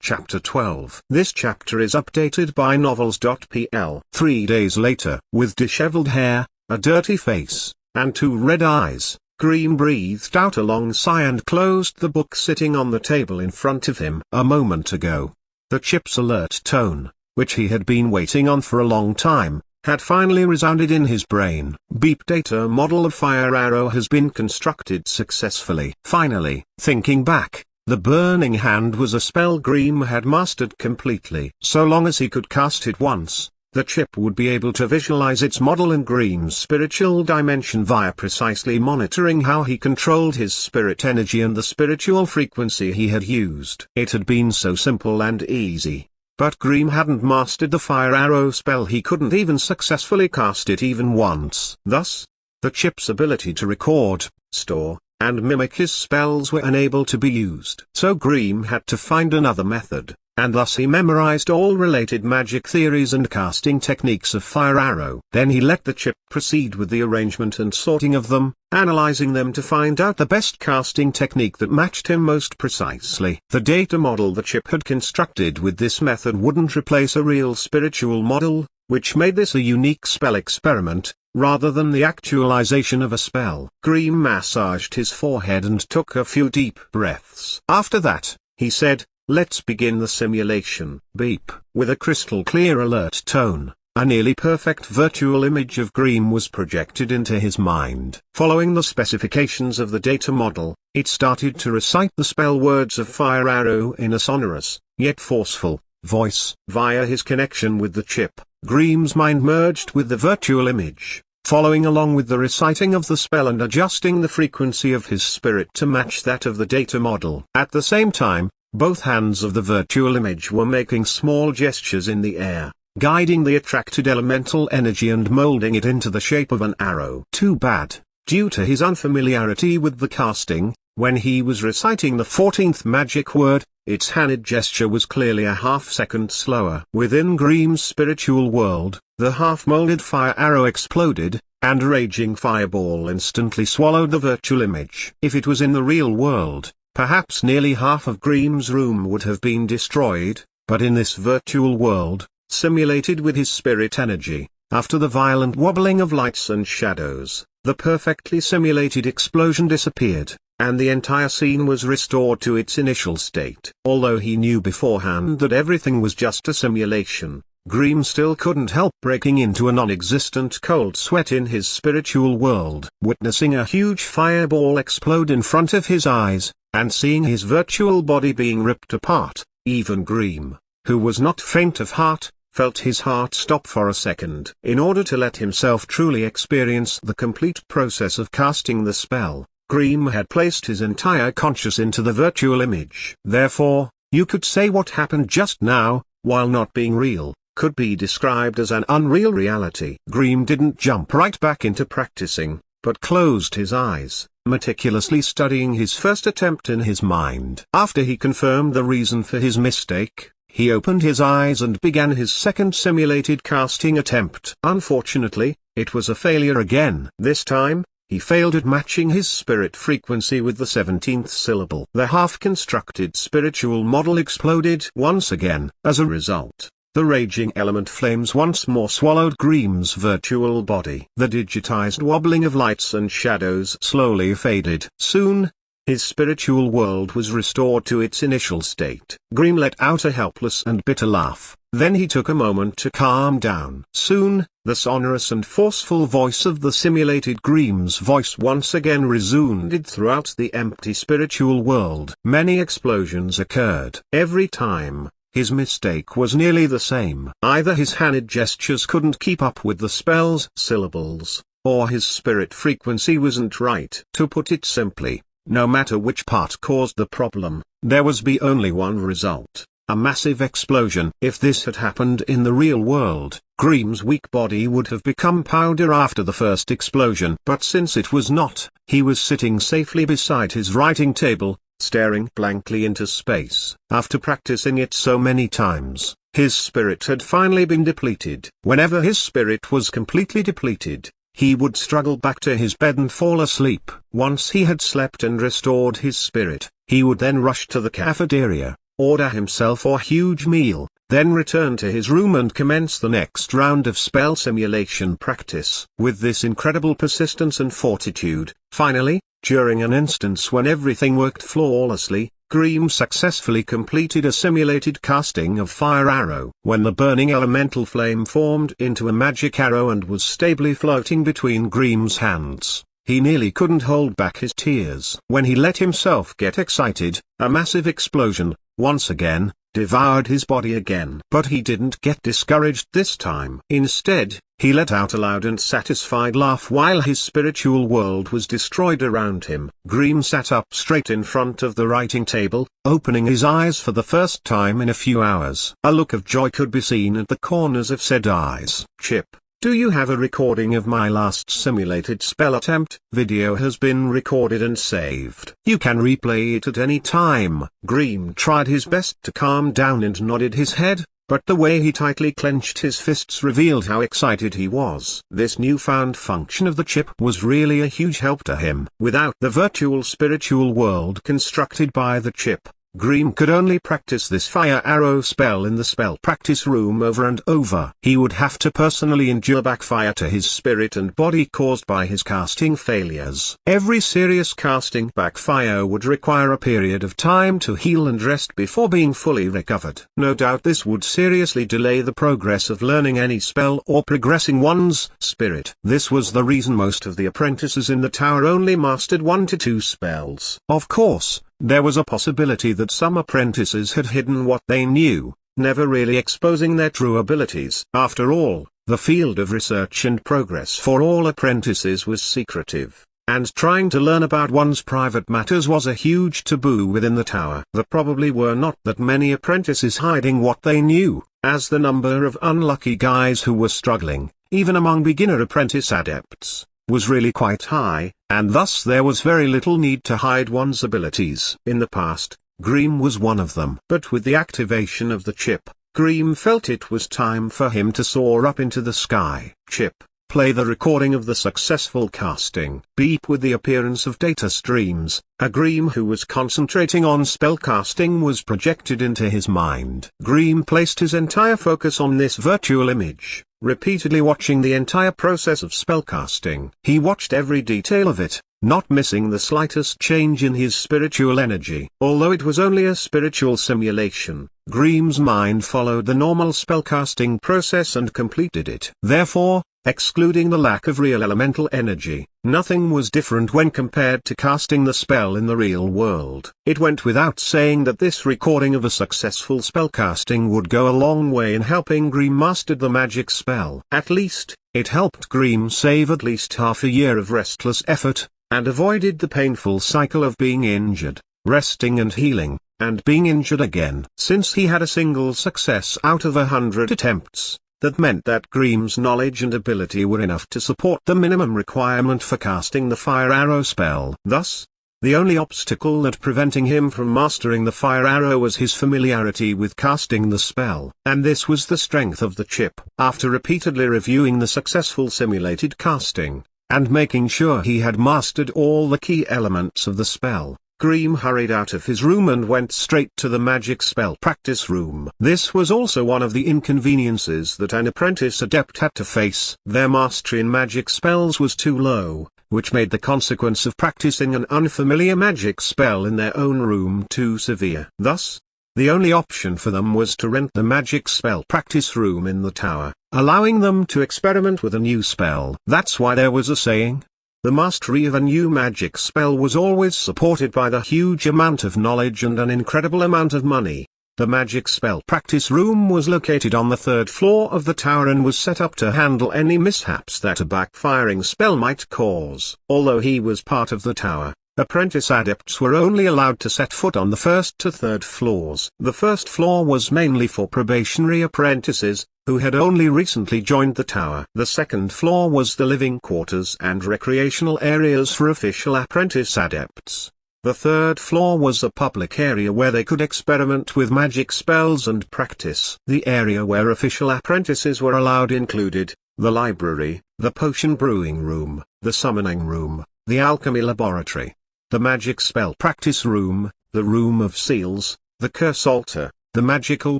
Chapter 12. This chapter is updated by novels.pl. 3 days later, with disheveled hair, a dirty face, and 2 red eyes, Green breathed out a long sigh and closed the book sitting on the table in front of him. A moment ago, the chip's alert tone, which he had been waiting on for a long time, had finally resounded in his brain. Beep data model of Fire Arrow has been constructed successfully. Finally, thinking back, the Burning Hand was a spell Greem had mastered completely. So long as he could cast it once, the chip would be able to visualize its model in Greem's spiritual dimension via precisely monitoring how he controlled his spirit energy and the spiritual frequency he had used. It had been so simple and easy. But Greem hadn't mastered the Fire Arrow spell. He couldn't even successfully cast it even once. Thus, the chip's ability to record, store, and mimic his spells were unable to be used. So Greem had to find another method, and thus he memorized all related magic theories and casting techniques of Fire Arrow. Then he let the chip proceed with the arrangement and sorting of them, analyzing them to find out the best casting technique that matched him most precisely. The data model the chip had constructed with this method wouldn't replace a real spiritual model, which made this a unique spell experiment, rather than the actualization of a spell. Greem massaged his forehead and took a few deep breaths. After that, he said, "Let's begin the simulation." Beep. With a crystal clear alert tone, a nearly perfect virtual image of Greem was projected into his mind. Following the specifications of the data model, it started to recite the spell words of Fire Arrow in a sonorous, yet forceful, voice. Via his connection with the chip, Greem's mind merged with the virtual image, following along with the reciting of the spell and adjusting the frequency of his spirit to match that of the data model. At the same time, both hands of the virtual image were making small gestures in the air, guiding the attracted elemental energy and molding it into the shape of an arrow. Too bad, due to his unfamiliarity with the casting, when he was reciting the 14th magic word, its hand gesture was clearly a half-second slower. Within Greem's spiritual world, the half-molded fire arrow exploded, and a raging fireball instantly swallowed the virtual image. If it was in the real world, perhaps nearly half of Greem's room would have been destroyed, but in this virtual world, simulated with his spirit energy, after the violent wobbling of lights and shadows, the perfectly simulated explosion disappeared, and the entire scene was restored to its initial state. Although he knew beforehand that everything was just a simulation, Greem still couldn't help breaking into a non-existent cold sweat in his spiritual world. Witnessing a huge fireball explode in front of his eyes, and seeing his virtual body being ripped apart, even Greem, who was not faint of heart, felt his heart stop for a second. In order to let himself truly experience the complete process of casting the spell, Greem had placed his entire conscious into the virtual image. Therefore, you could say what happened just now, while not being real, could be described as an unreal reality. Greem didn't jump right back into practicing, but closed his eyes, meticulously studying his first attempt in his mind. After he confirmed the reason for his mistake, he opened his eyes and began his second simulated casting attempt. Unfortunately, it was a failure again. This time, he failed at matching his spirit frequency with the 17th syllable. The half-constructed spiritual model exploded once again. As a result, the raging element flames once more swallowed Greem's virtual body. The digitized wobbling of lights and shadows slowly faded. Soon, his spiritual world was restored to its initial state. Greem let out a helpless and bitter laugh. Then he took a moment to calm down. Soon, the sonorous and forceful voice of the simulated Greem's voice once again resounded throughout the empty spiritual world. Many explosions occurred. Every time, his mistake was nearly the same. Either his hand gestures couldn't keep up with the spell's syllables, or his spirit frequency wasn't right. To put it simply, no matter which part caused the problem, there was only one result. A massive explosion. If this had happened in the real world, Greem's weak body would have become powder after the first explosion. But since it was not, he was sitting safely beside his writing table, staring blankly into space. After practicing it so many times, his spirit had finally been depleted. Whenever his spirit was completely depleted, he would struggle back to his bed and fall asleep. Once he had slept and restored his spirit, he would then rush to the cafeteria, order himself a huge meal, then return to his room and commence the next round of spell simulation practice. With this incredible persistence and fortitude, finally, during an instance when everything worked flawlessly, Grimm successfully completed a simulated casting of fire arrow. When the burning elemental flame formed into a magic arrow and was stably floating between Grimm's hands, he nearly couldn't hold back his tears. When he let himself get excited, a massive explosion, once again, devoured his body again. But he didn't get discouraged this time. Instead, he let out a loud and satisfied laugh while his spiritual world was destroyed around him. Grimm sat up straight in front of the writing table, opening his eyes for the first time in a few hours. A look of joy could be seen at the corners of said eyes. Chip, do you have a recording of my last simulated spell attempt? Video has been recorded and saved. You can replay it at any time. Grimm tried his best to calm down and nodded his head, but the way he tightly clenched his fists revealed how excited he was. This newfound function of the chip was really a huge help to him. Without the virtual spiritual world constructed by the chip, Grimm could only practice this fire arrow spell in the spell practice room over and over. He would have to personally endure backfire to his spirit and body caused by his casting failures. Every serious casting backfire would require a period of time to heal and rest before being fully recovered. No doubt this would seriously delay the progress of learning any spell or progressing one's spirit. This was the reason most of the apprentices in the tower only mastered 1 to 2 spells. Of course, there was a possibility that some apprentices had hidden what they knew, never really exposing their true abilities. After all, the field of research and progress for all apprentices was secretive, and trying to learn about one's private matters was a huge taboo within the tower. There probably were not that many apprentices hiding what they knew, as the number of unlucky guys who were struggling, even among beginner apprentice adepts, was really quite high, and thus there was very little need to hide one's abilities. In the past, Grimm was one of them. But with the activation of the chip, Grimm felt it was time for him to soar up into the sky. Chip, play the recording of the successful casting. Beep. With the appearance of data streams, a Grimm who was concentrating on spellcasting was projected into his mind. Grimm placed his entire focus on this virtual image, repeatedly watching the entire process of spellcasting. He watched every detail of it, not missing the slightest change in his spiritual energy. Although it was only a spiritual simulation, Grimm's mind followed the normal spellcasting process and completed it. Therefore, excluding the lack of real elemental energy, nothing was different when compared to casting the spell in the real world. It went without saying that this recording of a successful spellcasting would go a long way in helping Grimm master the magic spell. At least, it helped Grimm save at least half a year of restless effort, and avoided the painful cycle of being injured, resting and healing, and being injured again. Since he had a single success out of 100 attempts, that meant that Grimm's knowledge and ability were enough to support the minimum requirement for casting the fire arrow spell. Thus, the only obstacle that preventing him from mastering the fire arrow was his familiarity with casting the spell. And this was the strength of the chip. After repeatedly reviewing the successful simulated casting, and making sure he had mastered all the key elements of the spell, Grimm hurried out of his room and went straight to the magic spell practice room. This was also one of the inconveniences that an apprentice adept had to face. Their mastery in magic spells was too low, which made the consequence of practicing an unfamiliar magic spell in their own room too severe. Thus, the only option for them was to rent the magic spell practice room in the tower, allowing them to experiment with a new spell. That's why there was a saying, the mastery of a new magic spell was always supported by the huge amount of knowledge and an incredible amount of money. The magic spell practice room was located on the 3rd floor of the tower and was set up to handle any mishaps that a backfiring spell might cause. Although he was part of the tower, apprentice adepts were only allowed to set foot on the 1st to 3rd floors. The 1st floor was mainly for probationary apprentices, who had only recently joined the tower. The 2nd floor was the living quarters and recreational areas for official apprentice adepts. The 3rd floor was a public area where they could experiment with magic spells and practice. The area where official apprentices were allowed included the library, the potion brewing room, the summoning room, the alchemy laboratory, the magic spell practice room, the room of seals, the curse altar, the magical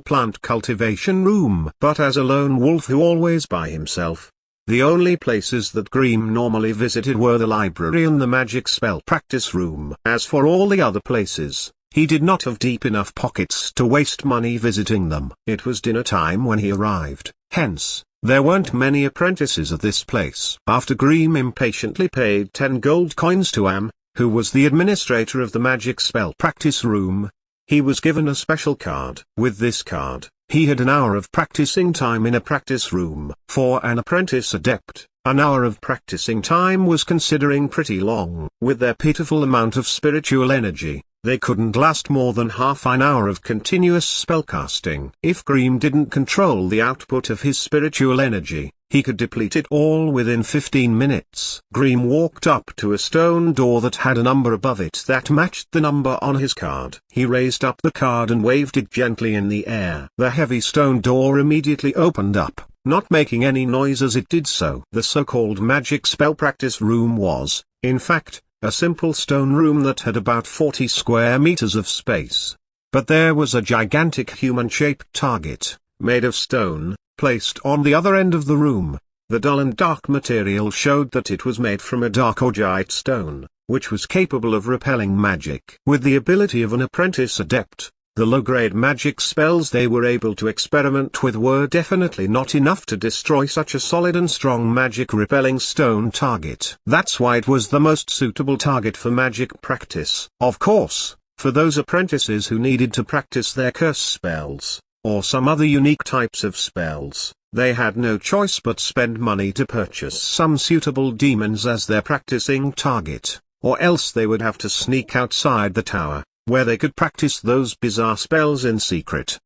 plant cultivation room. But as a lone wolf who always by himself, the only places that Grimm normally visited were the library and the magic spell practice room. As for all the other places, he did not have deep enough pockets to waste money visiting them. It was dinner time when he arrived, hence, there weren't many apprentices at this place. After Grimm impatiently paid 10 gold coins to Am, who was the administrator of the magic spell practice room, he was given a special card. With this card, he had an hour of practicing time in a practice room. For an apprentice adept, an hour of practicing time was considering pretty long. With their pitiful amount of spiritual energy, they couldn't last more than half an hour of continuous spellcasting. If Grimm didn't control the output of his spiritual energy, he could deplete it all within 15 minutes. Grimm walked up to a stone door that had a number above it that matched the number on his card. He raised up the card and waved it gently in the air. The heavy stone door immediately opened up, not making any noise as it did so. The so-called magic spell practice room was, in fact, a simple stone room that had about 40 square meters of space. But there was a gigantic human-shaped target, made of stone, placed on the other end of the room. The dull and dark material showed that it was made from a dark augite stone, which was capable of repelling magic. With the ability of an apprentice adept, the low-grade magic spells they were able to experiment with were definitely not enough to destroy such a solid and strong magic-repelling stone target. That's why it was the most suitable target for magic practice. Of course, for those apprentices who needed to practice their curse spells, or some other unique types of spells, they had no choice but spend money to purchase some suitable demons as their practicing target, or else they would have to sneak outside the tower, where they could practice those bizarre spells in secret.